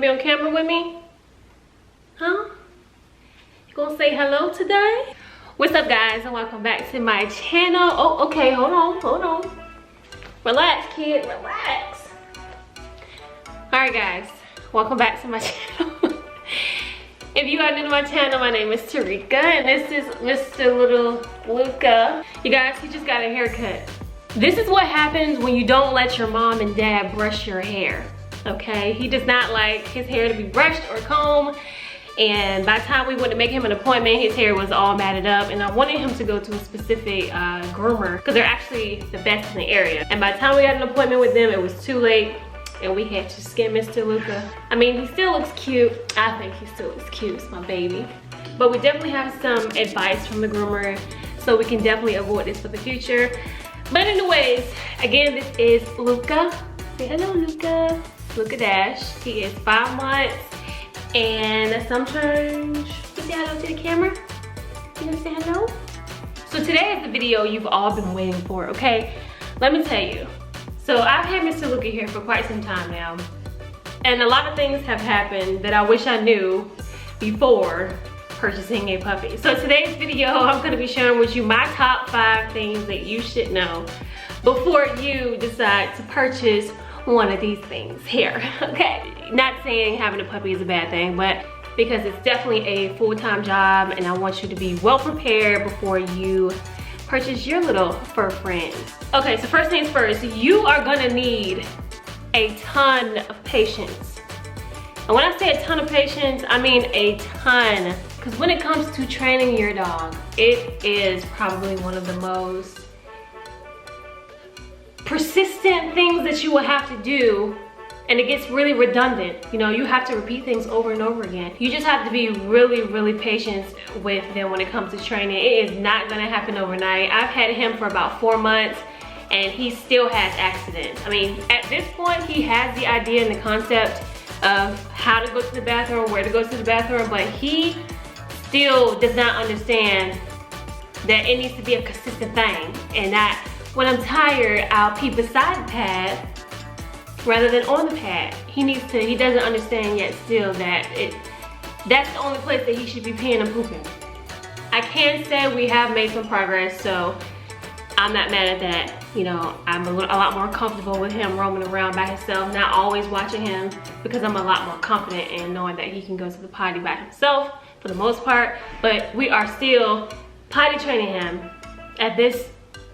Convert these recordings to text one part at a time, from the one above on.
Be on camera with me? Huh? You gonna say hello today? What's up, guys, and welcome back to my channel. Oh, okay, hold on. Relax, kid, relax. Alright, guys, welcome back to my channel. If you are new to my channel, my name is Terika, and this is Mr. Little Luca. You guys, he just got a haircut. This is what happens when you don't let your mom and dad brush your hair. Okay, he does not like his hair to be brushed or combed, and by the time we went to make him an appointment, his hair was all matted up, and I wanted him to go to a specific groomer because they're actually the best in the area. And by the time we had an appointment with them, it was too late, and we had to skin Mr. Luca. I mean, he still looks cute. I think he still looks cute. It's my baby. But we definitely have some advice from the groomer, so we can definitely avoid this for the future. But anyways, again, this is Luca. Say hello, Luca. Luca Dash. He is 5 months and some change. You say hello to the camera? You gonna say hello? So today is the video you've all been waiting for, okay? Let me tell you. So I've had Mr. Luca here for quite some time now, and a lot of things have happened that I wish I knew before purchasing a puppy. So today's video, I'm gonna be sharing with you my top 5 things that you should know before you decide to purchase one of these things here, okay? Not saying having a puppy is a bad thing, but because it's definitely a full-time job, and I want you to be well prepared before you purchase your little fur friend. Okay, so first things first, you are gonna need a ton of patience. And when I say a ton of patience, I mean a ton. Because when it comes to training your dog, it is probably one of the most persistent things that you will have to do, and it gets really redundant. You know, you have to repeat things over and over again. You just have to be really patient with them when it comes to training. It is not gonna happen overnight. I've had him for about 4 months, and he still has accidents. I mean, at this point, he has the idea and the concept of how to go to the bathroom, where to go to the bathroom, but he still does not understand that it needs to be a consistent thing, and that when I'm tired, I'll pee beside the pad rather than on the pad. He doesn't understand yet still that that's the only place that he should be peeing and pooping. I can say we have made some progress, so I'm not mad at that. You know, I'm a lot more comfortable with him roaming around by himself, not always watching him, because I'm a lot more confident in knowing that he can go to the potty by himself for the most part. But we are still potty training him at this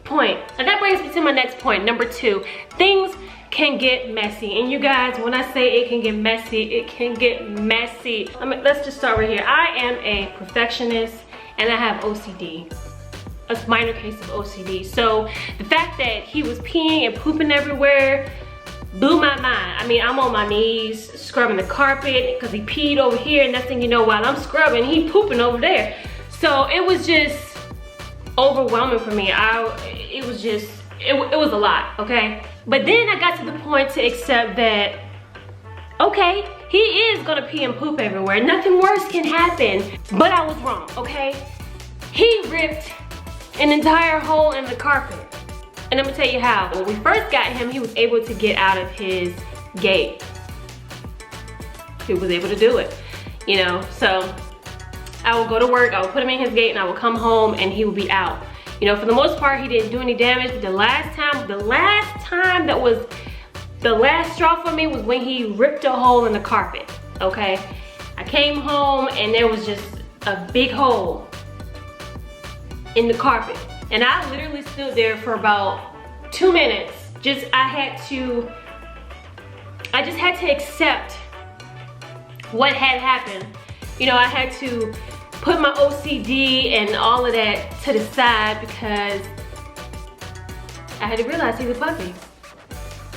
point. And that brings me to my next point, number 2. Things can get messy. And you guys, when I say it can get messy, it can get messy. I mean, let's just start right here. I am a perfectionist, and I have OCD. A minor case of OCD. So the fact that he was peeing and pooping everywhere blew my mind. I mean, I'm on my knees scrubbing the carpet because he peed over here, and next thing you know, while I'm scrubbing, he pooping over there. So it was just overwhelming for me. It was a lot, okay? But then I got to the point to accept that, okay, he is gonna pee and poop everywhere. Nothing worse can happen. But I was wrong, okay? He ripped an entire hole in the carpet. And I'm gonna tell you how. When we first got him, he was able to get out of his gate. He was able to do it, you know? So I would go to work, I would put him in his gate, and I would come home and he would be out. You know, for the most part, he didn't do any damage, but the last straw for me was when he ripped a hole in the carpet, okay? I came home and there was just a big hole in the carpet. And I literally stood there for about 2 minutes. I just had to accept what had happened. You know, I had to put my OCD and all of that to the side because I had to realize he's a puppy.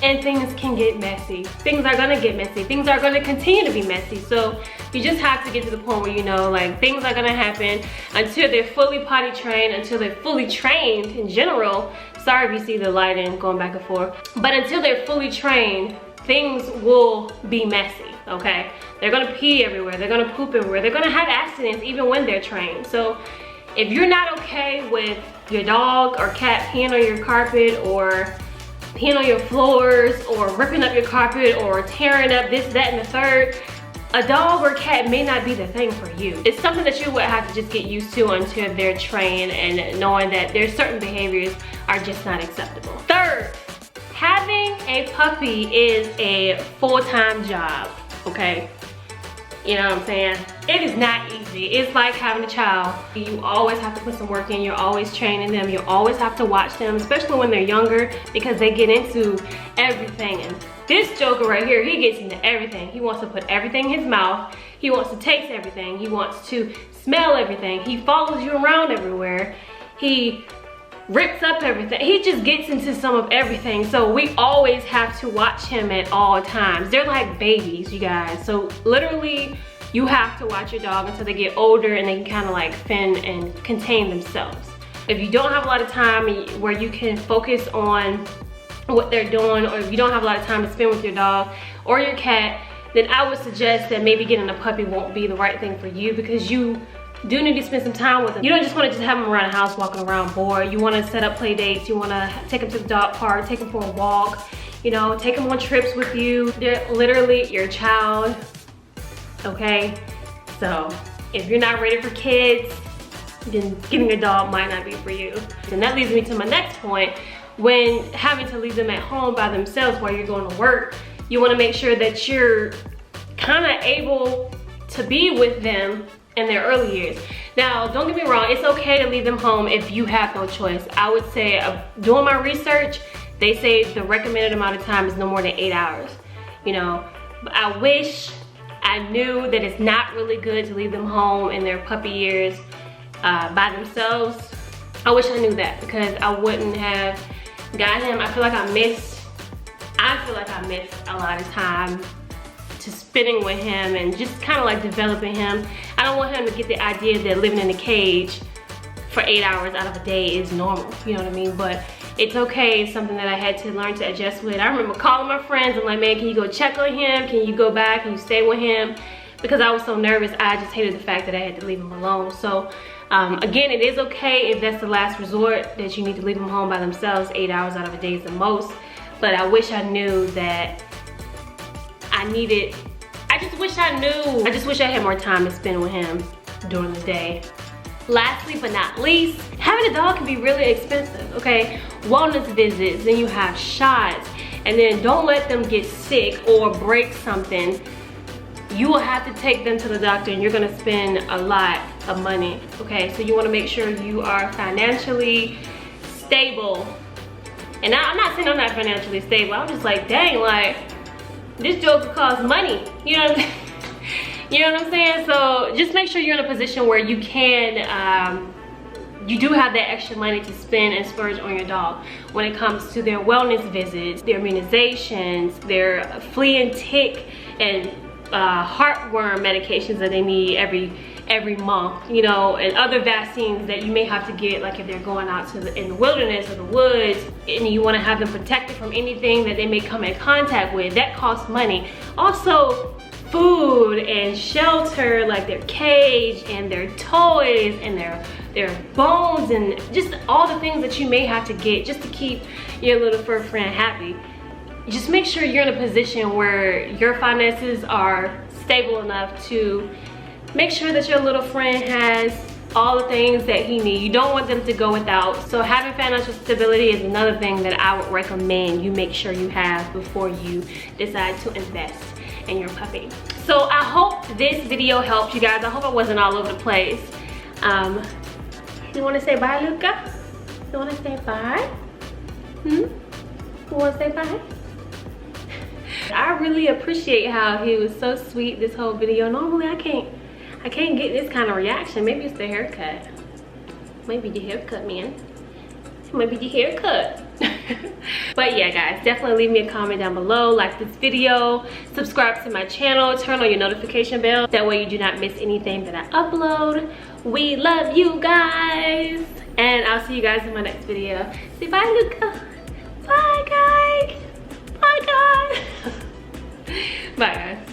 And things can get messy. Things are gonna get messy. Things are gonna continue to be messy. So you just have to get to the point where you know, like, things are gonna happen until they're fully potty trained, until they're fully trained in general. Sorry if you see the lighting going back and forth. But until they're fully trained, things will be messy, okay? They're gonna pee everywhere, they're gonna poop everywhere, they're gonna have accidents even when they're trained. So if you're not okay with your dog or cat peeing on your carpet or peeing on your floors or ripping up your carpet or tearing up this, that, and the third, a dog or cat may not be the thing for you. It's something that you would have to just get used to until they're trained and knowing that there's certain behaviors are just not acceptable. Third, having a puppy is a full-time job, okay? You know what I'm saying? It is not easy. It's like having a child. You always have to put some work in. You're always training them. You always have to watch them, especially when they're younger, because they get into everything. And this joker right here, he gets into everything. He wants to put everything in his mouth. He wants to taste everything. He wants to smell everything. He follows you around everywhere. He rips up everything. He just gets into some of everything. So we always have to watch him at all times. They're like babies, you guys. So literally, you have to watch your dog until they get older and they can kind of like fend and contain themselves. If you don't have a lot of time where you can focus on what they're doing, or if you don't have a lot of time to spend with your dog or your cat, then I would suggest that maybe getting a puppy won't be the right thing for you, because you do need to spend some time with them. You don't just want to just have them around the house walking around bored. You want to set up play dates. You want to take them to the dog park, take them for a walk, you know, take them on trips with you. They're literally your child, okay? So if you're not ready for kids, then getting a dog might not be for you. And that leads me to my next point. When having to leave them at home by themselves while you're going to work, you want to make sure that you're kind of able to be with them in their early years. Now, don't get me wrong, it's okay to leave them home if you have no choice. I would say, doing my research, they say the recommended amount of time is no more than 8 hours. You know, but I wish I knew that it's not really good to leave them home in their puppy years by themselves. I wish I knew that, because I wouldn't have got him. I feel like I missed a lot of time to spending with him and just kind of like developing him. I don't want him to get the idea that living in a cage for 8 hours out of a day is normal, you know what I mean? But it's okay. It's something that I had to learn to adjust with. I remember calling my friends and like, man, can you go check on him? Can you go back? Can you stay with him? Because I was so nervous, I just hated the fact that I had to leave him alone. So again, it is okay if that's the last resort, that you need to leave them home by themselves. 8 hours out of a day is the most. But I wish I knew that I just wish I had more time to spend with him during the day. Lastly but not least, having a dog can be really expensive, okay? Wellness visits, then you have shots, and then don't let them get sick or break something. You will have to take them to the doctor and you're gonna spend a lot of money, okay? So you wanna make sure you are financially stable. And I'm not saying I'm not financially stable, I'm just like, dang, like, this joke costs money, you know what I'm saying? You know what I'm saying? So just make sure you're in a position where you can, you do have that extra money to spend and splurge on your dog when it comes to their wellness visits, their immunizations, their flea and tick and heartworm medications that they need every month, you know, and other vaccines that you may have to get, like if they're going out to in the wilderness or the woods and you want to have them protected from anything that they may come in contact with. That costs money. Also, food and shelter, like their cage and their toys and their bones and just all the things that you may have to get just to keep your little fur friend happy. Just make sure you're in a position where your finances are stable enough to make sure that your little friend has all the things that he needs. You don't want them to go without. So having financial stability is another thing that I would recommend you make sure you have before you decide to invest in your puppy. So I hope this video helped you guys. I hope I wasn't all over the place. You want to say bye, Luca? You want to say bye? You want to say bye? I really appreciate how he was so sweet this whole video. Normally I can't get this kind of reaction. Maybe it's the haircut. Maybe the haircut, man. Maybe the haircut. But yeah, guys, definitely leave me a comment down below, like this video, subscribe to my channel, turn on your notification bell. That way you do not miss anything that I upload. We love you guys. And I'll see you guys in my next video. Say bye, Luca. Bye, guys. Bye, guys. Bye, guys.